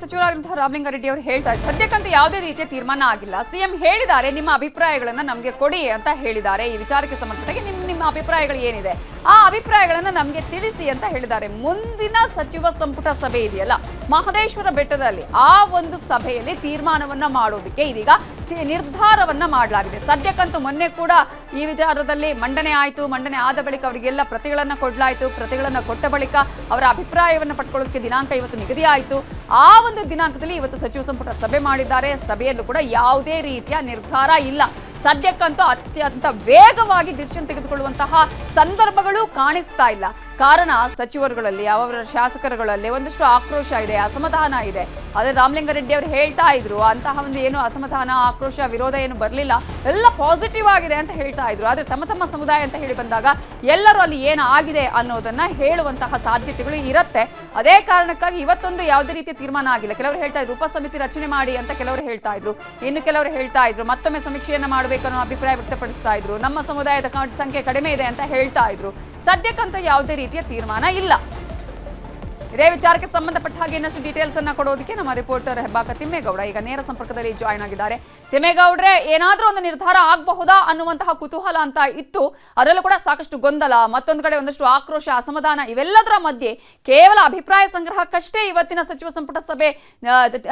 ಸಚಿವರಾಗಿರುವಂತಹ ರಾಮಲಿಂಗಾರೆಡ್ಡಿ ಅವರು ಹೇಳ್ತಾ ಇದ್ದಾರೆ, ಸದ್ಯಕ್ಕಂತೂ ಯಾವುದೇ ರೀತಿಯ ತೀರ್ಮಾನ ಆಗಿಲ್ಲ. ಸಿಎಂ ಹೇಳಿದ್ದಾರೆ ನಿಮ್ಮ ಅಭಿಪ್ರಾಯಗಳನ್ನ ನಮಗೆ ಕೊಡಿ ಅಂತ ಹೇಳಿದ್ದಾರೆ. ಈ ವಿಚಾರಕ್ಕೆ ಸಂಬಂಧಪಟ್ಟಾಗಿ ನಿಮ್ಮ ಅಭಿಪ್ರಾಯಗಳು ಏನಿದೆ ಆ ಅಭಿಪ್ರಾಯಗಳನ್ನ ನಮಗೆ ತಿಳಿಸಿ ಅಂತ ಹೇಳಿದ್ದಾರೆ. ಮುಂದಿನ ಸಚಿವ ಸಂಪುಟ ಸಭೆ ಇದೆಯಲ್ಲ ಮಹದೇಶ್ವರ ಬೆಟ್ಟದಲ್ಲಿ, ಆ ಒಂದು ಸಭೆಯಲ್ಲಿ ತೀರ್ಮಾನವನ್ನ ಮಾಡೋದಕ್ಕೆ ಇದೀಗ ನಿರ್ಧಾರವನ್ನ ಮಾಡಲಾಗಿದೆ. ಸದ್ಯಕ್ಕಂತೂ ಮೊನ್ನೆ ಕೂಡ ಈ ವಿಚಾರದಲ್ಲಿ ಮಂಡನೆ ಆಯಿತು. ಮಂಡನೆ ಆದ ಬಳಿಕ ಅವರಿಗೆಲ್ಲ ಪ್ರತಿಗಳನ್ನ ಕೊಡಲಾಯಿತು. ಪ್ರತಿಗಳನ್ನ ಕೊಟ್ಟ ಬಳಿಕ ಅವರ ಅಭಿಪ್ರಾಯವನ್ನು ಪಡ್ಕೊಳ್ಳೋದಕ್ಕೆ ದಿನಾಂಕ ಇವತ್ತು ನಿಗದಿ ಆಯಿತು. ಆ ಒಂದು ದಿನಾಂಕದಲ್ಲಿ ಇವತ್ತು ಸಚಿವ ಸಂಪುಟ ಸಭೆ ಮಾಡಿದ್ದಾರೆ. ಸಭೆಯಲ್ಲೂ ಕೂಡ ಯಾವುದೇ ರೀತಿಯ ನಿರ್ಧಾರ ಇಲ್ಲ. ಸದ್ಯಕ್ಕಂತೂ ಅತ್ಯಂತ ವೇಗವಾಗಿ ಡಿಸಿಷನ್ ತೆಗೆದುಕೊಳ್ಳುವಂತಹ ಸಂದರ್ಭಗಳು ಕಾಣಿಸ್ತಾ ಇಲ್ಲ. ಕಾರಣ ಸಚಿವರುಗಳಲ್ಲಿ ಅವರ ಶಾಸಕರುಗಳಲ್ಲಿ ಒಂದಷ್ಟು ಆಕ್ರೋಶ ಇದೆ, ಅಸಮಾಧಾನ ಇದೆ. ಅದೇ ರಾಮಲಿಂಗಾರೆಡ್ಡಿ ಅವರು ಹೇಳ್ತಾ ಇದ್ರು ಅಂತಹ ಒಂದು ಏನು ಅಸಮಾಧಾನ, ಆಕ್ರೋಶ, ವಿರೋಧ ಏನು ಬರಲಿಲ್ಲ, ಎಲ್ಲ ಪಾಸಿಟಿವ್ ಆಗಿದೆ ಅಂತ ಹೇಳ್ತಾ ಇದ್ರು. ಆದರೆ ತಮ್ಮ ಸಮುದಾಯ ಅಂತ ಹೇಳಿ ಬಂದಾಗ ಎಲ್ಲರೂ ಅಲ್ಲಿ ಏನು ಆಗಿದೆ ಅನ್ನೋದನ್ನ ಹೇಳುವಂತಹ ಸಾಧ್ಯತೆಗಳು ಇರುತ್ತೆ. ಅದೇ ಕಾರಣಕ್ಕಾಗಿ ಇವತ್ತೊಂದು ಯಾವುದೇ ರೀತಿಯ ತೀರ್ಮಾನ ಆಗಿಲ್ಲ. ಕೆಲವರು ಹೇಳ್ತಾ ಇದ್ರು ಉಪ ಸಮಿತಿ ರಚನೆ ಮಾಡಿ ಅಂತ ಕೆಲವರು ಹೇಳ್ತಾ ಇದ್ರು. ಇನ್ನು ಕೆಲವರು ಹೇಳ್ತಾ ಇದ್ರು ಮತ್ತೊಮ್ಮೆ ಸಮೀಕ್ಷೆಯನ್ನ ಮಾಡಬೇಕು ಅನ್ನೋ ಅಭಿಪ್ರಾಯ ವ್ಯಕ್ತಪಡಿಸ್ತಾ ಇದ್ರು. ನಮ್ಮ ಸಮುದಾಯದ ಸಂಖ್ಯೆ ಕಡಿಮೆ ಇದೆ ಅಂತ ಹೇಳ್ತಾ ಇದ್ರು. ಸದ್ಯಕ್ಕಂತ ಯಾವುದೇ ರೀತಿಯ ತೀರ್ಮಾನ ಇಲ್ಲ. ಇದೇ ವಿಚಾರಕ್ಕೆ ಸಂಬಂಧಪಟ್ಟ ಹಾಗೆ ಇನ್ನಷ್ಟು ಡೀಟೇಲ್ಸ್ ಅನ್ನ ಕೊಡೋದಕ್ಕೆ ನಮ್ಮ ರಿಪೋರ್ಟರ್ ಹೆಬ್ಬಾಕ ತಿಮ್ಮೇಗೌಡ ಈಗ ನೇರ ಸಂಪರ್ಕದಲ್ಲಿ ಜಾಯ್ನ್ ಆಗಿದ್ದಾರೆ. ತಿಮ್ಮೇಗೌಡ್ರೆ, ಏನಾದ್ರೂ ಒಂದು ನಿರ್ಧಾರ ಆಗಬಹುದಾ ಅನ್ನುವಂತಹ ಕುತೂಹಲ ಅಂತ ಇತ್ತು. ಅದರಲ್ಲೂ ಕೂಡ ಸಾಕಷ್ಟು ಗೊಂದಲ, ಮತ್ತೊಂದು ಕಡೆ ಒಂದಷ್ಟು ಆಕ್ರೋಶ, ಅಸಮಾಧಾನ, ಇವೆಲ್ಲದರ ಮಧ್ಯೆ ಕೇವಲ ಅಭಿಪ್ರಾಯ ಸಂಗ್ರಹಕ್ಕಷ್ಟೇ ಇವತ್ತಿನ ಸಚಿವ ಸಂಪುಟ ಸಭೆ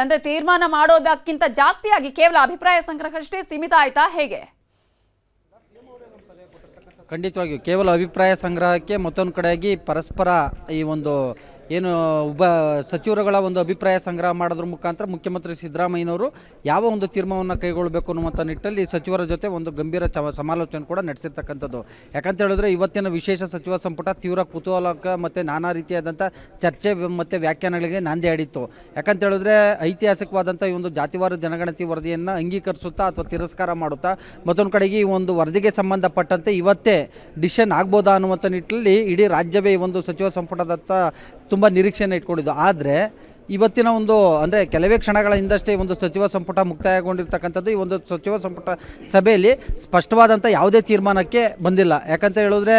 ಅಂದ್ರೆ ತೀರ್ಮಾನ ಮಾಡೋದಕ್ಕಿಂತ ಜಾಸ್ತಿಯಾಗಿ ಕೇವಲ ಅಭಿಪ್ರಾಯ ಸಂಗ್ರಹಕ್ಕಷ್ಟೇ ಸೀಮಿತ ಆಯ್ತಾ, ಹೇಗೆ? ಖಂಡಿತವಾಗಿಯೂ ಕೇವಲ ಅಭಿಪ್ರಾಯ ಸಂಗ್ರಹಕ್ಕೆ ಮತ್ತೊಂದು ಕಡೆಯಾಗಿ ಪರಸ್ಪರ ಈ ಒಂದು ಏನು ಸಚಿವರುಗಳ ಒಂದು ಅಭಿಪ್ರಾಯ ಸಂಗ್ರಹ ಮಾಡೋದ್ರ ಮುಖಾಂತರ ಮುಖ್ಯಮಂತ್ರಿ ಸಿದ್ದರಾಮಯ್ಯನವರು ಯಾವ ಒಂದು ತೀರ್ಮಾನವನ್ನು ಕೈಗೊಳ್ಳಬೇಕು ಅನ್ನುವಂಥ ನಿಟ್ಟಲ್ಲಿ ಸಚಿವರ ಜೊತೆ ಒಂದು ಗಂಭೀರ ಸಮಾಲೋಚನೆ ಕೂಡ ನಡೆಸಿರ್ತಕ್ಕಂಥದ್ದು. ಯಾಕಂತ ಹೇಳಿದ್ರೆ ಇವತ್ತಿನ ವಿಶೇಷ ಸಚಿವ ಸಂಪುಟ ತೀವ್ರ ಕುತೂಹಲಕ ಮತ್ತು ನಾನಾ ರೀತಿಯಾದಂಥ ಚರ್ಚೆ ಮತ್ತು ವ್ಯಾಖ್ಯಾನಗಳಿಗೆ ನಾಂದಿ ಆಡಿತ್ತು. ಯಾಕಂತ ಹೇಳಿದ್ರೆ ಐತಿಹಾಸಿಕವಾದಂಥ ಈ ಒಂದು ಜಾತಿವಾರು ಜನಗಣತಿ ವರದಿಯನ್ನು ಅಂಗೀಕರಿಸುತ್ತಾ ಅಥವಾ ತಿರಸ್ಕಾರ ಮಾಡುತ್ತಾ ಮತ್ತೊಂದು ಕಡೆಗೆ ಈ ಒಂದು ವರದಿಗೆ ಸಂಬಂಧಪಟ್ಟಂತೆ ಇವತ್ತೇ ಡಿಸಿಷನ್ ಆಗ್ಬೋದಾ ಅನ್ನುವಂಥ ನಿಟ್ಟಲ್ಲಿ ಇಡೀ ರಾಜ್ಯವೇ ಈ ಒಂದು ಸಚಿವ ಸಂಪುಟದತ್ತ ತುಂಬ ನಿರೀಕ್ಷೆಯನ್ನು ಇಟ್ಕೊಂಡಿದ್ದು. ಆದರೆ ಇವತ್ತಿನ ಒಂದು ಅಂದರೆ ಕೆಲವೇ ಕ್ಷಣಗಳ ಹಿಂದಷ್ಟೇ ಒಂದು ಸಚಿವ ಸಂಪುಟ ಮುಕ್ತಾಯಗೊಂಡಿರ್ತಕ್ಕಂಥದ್ದು. ಈ ಒಂದು ಸಚಿವ ಸಂಪುಟ ಸಭೆಯಲ್ಲಿ ಸ್ಪಷ್ಟವಾದಂಥ ಯಾವುದೇ ತೀರ್ಮಾನಕ್ಕೆ ಬಂದಿಲ್ಲ. ಯಾಕಂತ ಹೇಳಿದ್ರೆ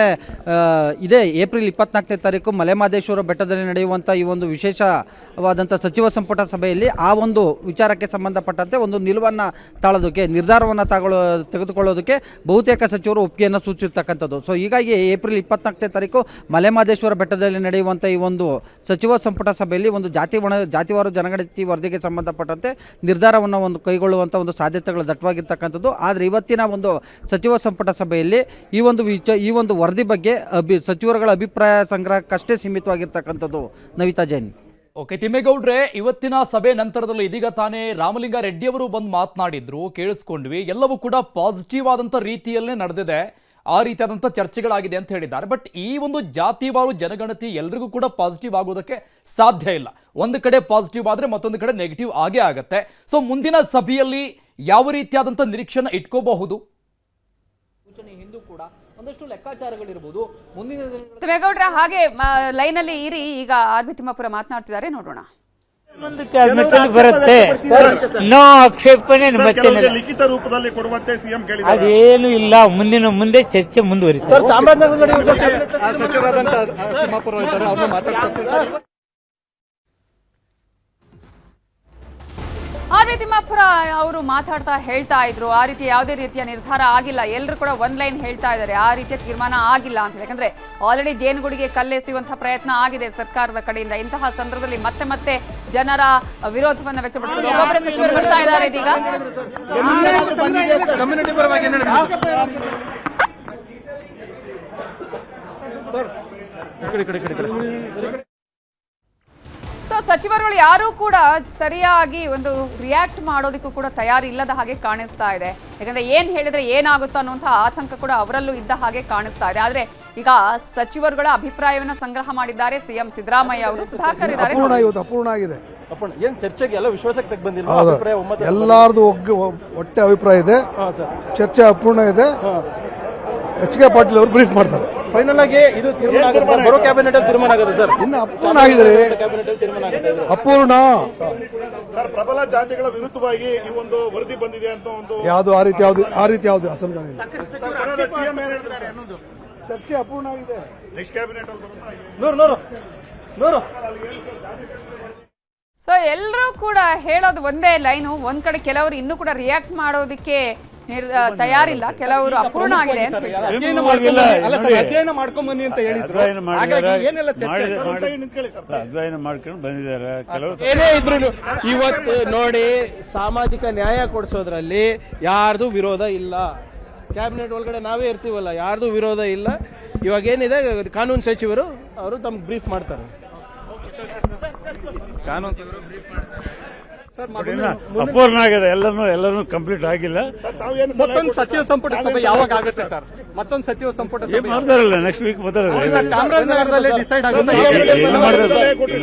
ಇದೇ ಏಪ್ರಿಲ್ 24ನೇ ತಾರೀಕು ಮಲೆಮಹದೇಶ್ವರ ಬೆಟ್ಟದಲ್ಲಿ ನಡೆಯುವಂಥ ಈ ಒಂದು ವಿಶೇಷವಾದಂಥ ಸಚಿವ ಸಂಪುಟ ಸಭೆಯಲ್ಲಿ ಆ ಒಂದು ವಿಚಾರಕ್ಕೆ ಸಂಬಂಧಪಟ್ಟಂತೆ ಒಂದು ನಿಲುವನ್ನು ತಾಳೋದಕ್ಕೆ, ನಿರ್ಧಾರವನ್ನು ತೆಗೆದುಕೊಳ್ಳೋದಕ್ಕೆ ಬಹುತೇಕ ಸಚಿವರು ಒಪ್ಪಿಗೆಯನ್ನು ಸೂಚಿಸಿರ್ತಕ್ಕಂಥದ್ದು. ಸೊ ಹೀಗಾಗಿ ಏಪ್ರಿಲ್ 24ನೇ ತಾರೀಕು ಮಲೆಮಹದೇಶ್ವರ ಬೆಟ್ಟದಲ್ಲಿ ನಡೆಯುವಂಥ ಈ ಒಂದು ಸಚಿವ ಸಂಪುಟ ಸಭೆಯಲ್ಲಿ ಒಂದು ಜಾತಿವಾರು ಜನಗಣತಿ ವರದಿಗೆ ಸಂಬಂಧಪಟ್ಟಂತೆ ನಿರ್ಧಾರವನ್ನು ಒಂದು ಕೈಗೊಳ್ಳುವಂಥ ಒಂದು ಸಾಧ್ಯತೆಗಳು ದಟ್ಟವಾಗಿರ್ತಕ್ಕಂಥದ್ದು. ಆದರೆ ಇವತ್ತಿನ ಒಂದು ಸಚಿವ ಸಂಪುಟ ಸಭೆಯಲ್ಲಿ ಈ ಒಂದು ವರದಿ ಬಗ್ಗೆ ಸಚಿವರುಗಳ ಅಭಿಪ್ರಾಯ ಸಂಗ್ರಹಕ್ಕಷ್ಟೇ ಸೀಮಿತವಾಗಿರ್ತಕ್ಕಂಥದ್ದು. ನವಿತಾ ಜೈನ್. ಓಕೆ ತಿಮ್ಮೇಗೌಡ್ರೆ, ಇವತ್ತಿನ ಸಭೆ ನಂತರದಲ್ಲಿ ಇದೀಗ ತಾನೇ ರಾಮಲಿಂಗಾರೆಡ್ಡಿ ಅವರು ಬಂದು ಮಾತನಾಡಿದ್ರು, ಕೇಳಿಸ್ಕೊಂಡ್ವಿ. ಎಲ್ಲವೂ ಕೂಡ ಪಾಸಿಟಿವ್ ಆದಂಥ ರೀತಿಯಲ್ಲೇ ನಡೆದಿದೆ, ಆ ರೀತಿಯಾದಂಥ ಚರ್ಚೆಗಳಾಗಿದೆ ಅಂತ ಹೇಳಿದ್ದಾರೆ. ಬಟ್ ಈ ಒಂದು ಜಾತಿವಾರು ಜನಗಣತಿ ಎಲ್ರಿಗೂ ಕೂಡ ಪಾಸಿಟಿವ್ ಆಗೋದಕ್ಕೆ ಸಾಧ್ಯ ಇಲ್ಲ. ಒಂದು ಕಡೆ ಪಾಸಿಟಿವ್ ಆದರೆ ಮತ್ತೊಂದು ಕಡೆ ನೆಗೆಟಿವ್ ಆಗೇ ಆಗತ್ತೆ. ಸೊ ಮುಂದಿನ ಸಭೆಯಲ್ಲಿ ಯಾವ ರೀತಿಯಾದಂಥ ನಿರೀಕ್ಷೆನ ಇಟ್ಕೋಬಹುದು? ಹಿಂದೂ ಕೂಡ ಒಂದಷ್ಟು ಲೆಕ್ಕಾಚಾರಗಳಿರ್ಬೋದು ಮುಂದಿನ ತಿಮ್ಮೇಗೌಡ್ರೆ, ಹಾಗೆ ಲೈನ್ ಅಲ್ಲಿ ಇರಿ. ಈಗ ಆರ್ ಬಿ ತಿಮ್ಮಾಪುರ ಮಾತನಾಡ್ತಿದ್ದಾರೆ, ನೋಡೋಣ. ಕ್ಯಾಬಿನೆಟ್ ಅಲ್ಲಿ ಬರುತ್ತೆ, ನೋ ಆಕ್ಷೇಪಣೆ ಲಿಖಿತ ರೂಪದಲ್ಲಿ ಕೊಡುವಂತೆ ಸಿಎಂ ಹೇಳಿದ್ದಾರೆ. ಅದೇನು ಇಲ್ಲ, ಮುಂದೆ ಚರ್ಚೆ ಮುಂದುವರಿತಾರೆ. ಆರ್ ಬಿ ತಿಮ್ಮಾಪುರ ಅವರು ಮಾತಾಡ್ತಾ ಹೇಳ್ತಾ ಇದ್ರು ಆ ರೀತಿ ಯಾವುದೇ ರೀತಿಯ ನಿರ್ಧಾರ ಆಗಿಲ್ಲ. ಎಲ್ಲರೂ ಕೂಡ ಒಂದ್ ಲೈನ್ ಹೇಳ್ತಾ ಇದ್ದಾರೆ, ಆ ರೀತಿಯ ತೀರ್ಮಾನ ಆಗಿಲ್ಲ ಅಂತ. ಯಾಕಂದ್ರೆ ಆಲ್ರೆಡಿ ಜೇನುಗೂಡಿಗೆ ಕಲ್ಲೆಸೆಯುವಂತಹ ಪ್ರಯತ್ನ ಆಗಿದೆ ಸರ್ಕಾರದ ಕಡೆಯಿಂದ. ಇಂತಹ ಸಂದರ್ಭದಲ್ಲಿ ಮತ್ತೆ ಜನರ ವಿರೋಧವನ್ನು ವ್ಯಕ್ತಪಡಿಸೋದು. ಒಬ್ಬೊಬ್ಬರೇ ಸಚಿವರು ಬರ್ತಾ ಇದ್ದಾರೆ ಇದೀಗ. ಸೊ ಸಚಿವರುಗಳು ಯಾರೂ ಕೂಡ ಸರಿಯಾಗಿ ಒಂದು ರಿಯಾಕ್ಟ್ ಮಾಡೋದಕ್ಕೂ ಕೂಡ ತಯಾರಿಲ್ಲದ ಹಾಗೆ ಕಾಣಿಸ್ತಾ ಇದೆ. ಯಾಕಂದ್ರೆ ಏನ್ ಹೇಳಿದ್ರೆ ಏನಾಗುತ್ತೋ ಅನ್ನುವಂತಹ ಆತಂಕ ಕೂಡ ಅವರಲ್ಲೂ ಇದ್ದ ಹಾಗೆ ಕಾಣಿಸ್ತಾ ಇದೆ. ಆದ್ರೆ ಈಗ ಸಚಿವರುಗಳ ಅಭಿಪ್ರಾಯವನ್ನ ಸಂಗ್ರಹ ಮಾಡಿದ್ದಾರೆ ಸಿಎಂ ಸಿದ್ದರಾಮಯ್ಯ ಅವರು. ಸುಧಾಕರ್ ಇದ್ದಾರೆ. ಅಪೂರ್ಣ ಆಗಿದೆ. ಏನ್ ಚರ್ಚೆಗೆ ಎಲ್ಲ ವಿಶ್ವಾಸಕ್ಕೆ ಬಂದಿಲ್ಲ, ಎಲ್ಲಾರ್ದು ಒಟ್ಟೆ ಅಭಿಪ್ರಾಯ ಇದೆ. ಚರ್ಚೆ ಅಪೂರ್ಣ ಇದೆ. ಎಚ್ ಕೆ ಪಾಟೀಲ್ ಅವರು ಬ್ರೀಫ್ ಮಾಡ್ತಾರೆ. ಫೈನಲ್ ಆಗಿ ಇದು ಬರೋ ಕ್ಯಾಬಿನೆಟ್ ಅಲ್ಲಿ ತೀರ್ಮಾನ ಆಗುತ್ತೆ ಸರ್. ಇನ್ನು ಅಪೂರ್ಣ ಆಗಿದೆ, ಅಪೂರ್ಣ ಸರ್. ಪ್ರಬಲ ಜಾತಿಗಳ ವಿರುದ್ಧವಾಗಿ ಈ ಒಂದು ವರದಿ ಬಂದಿದೆ ಅಂತ ಒಂದು ಯಾವುದು ಆ ರೀತಿ ಯಾವುದು ಅಸಮಾಧಾನ ಇದೆ. ಚರ್ಚೆ ಅಪೂರ್ಣ ಆಗಿದೆ. ನೆಕ್ಸ್ಟ್ ಕ್ಯಾಬಿನೆಟ್ ಅಲ್ಲಿ ಸೊ ಎಲ್ಲರೂ ಕೂಡ ಹೇಳೋದು ಒಂದೇ ಲೈನು. ಒಂದ್ ಕಡೆ ಕೆಲವರು ಇನ್ನೂ ಕೂಡ ರಿಯಾಕ್ಟ್ ಮಾಡೋದಕ್ಕೆ ತಯಾರಿಲ್ಲ, ಕೆಲವರು ಅಪೂರ್ಣ ಆಗಿದೆ ಅಂತ ಹೇಳ್ತಾರೆ. ಅಧ್ಯಯನ ಮಾಡ್ಕೊಂಡ್ ಬನ್ನಿ ಅಂತ ಹೇಳಿದ್ರು. ಅಧ್ಯಯನ ಮಾಡ್ಕೊಂಡು ಬಂದಿದ್ದಾರೆ ಕೆಲವರು. ಏನೇ ಇದ್ರು ಇವತ್ತು ನೋಡಿ, ಸಾಮಾಜಿಕ ನ್ಯಾಯ ಕೊಡಿಸೋದ್ರಲ್ಲಿ ಯಾರ್ದು ವಿರೋಧ ಇಲ್ಲ. ಕ್ಯಾಬಿನೆಟ್ ಒಳಗಡೆ ನಾವೇ ಇರ್ತೀವಲ್ಲ, ಯಾರ್ದು ವಿರೋಧ ಇಲ್ಲ. ಇವಾಗ ಏನಿದೆ, ಕಾನೂನು ಸಚಿವರು ಅವರು ತಮ್ಗೆ ಬ್ರೀಫ್ ಮಾಡ್ತಾರೆ. ಅಪೂರ್ಣ ಆಗಿದೆ, ಎಲ್ಲರೂ ಕಂಪ್ಲೀಟ್ ಆಗಿಲ್ಲ. ಮತ್ತೊಂದು ಸಚಿವ ಸಂಪುಟ ಸಭೆ ಯಾವಾಗ ಆಗುತ್ತೆ ಸರ್? ಮತ್ತೊಂದು ಸಚಿವ ಸಂಪುಟ ಸಭೆ ಮಾಡ್ತಾರಲ್ಲ, ನೆಕ್ಸ್ಟ್ ವೀಕ್ ಬರ್ತಾರಲ್ಲ. ಚಾಮರಾಜನಗರದಲ್ಲಿ ಡಿಸೈಡ್ ಆಗುತ್ತೆ.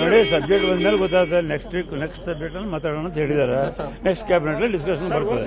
ನೋಡಿ, ಸಬ್ಜೆಕ್ಟ್ ಬಂದ್ಮೇಲೆ ಗೊತ್ತಾಗುತ್ತೆ. ನೆಕ್ಸ್ಟ್ ಸಬ್ಜೆಕ್ಟ್ ಅಲ್ಲಿ ಮಾತಾಡೋಣ ಅಂತ ಹೇಳಿದ್ದಾರೆ. ನೆಕ್ಸ್ಟ್ ಕ್ಯಾಬಿನೆಟ್ ಡಿಸ್ಕಷನ್ ಬರ್ತದೆ.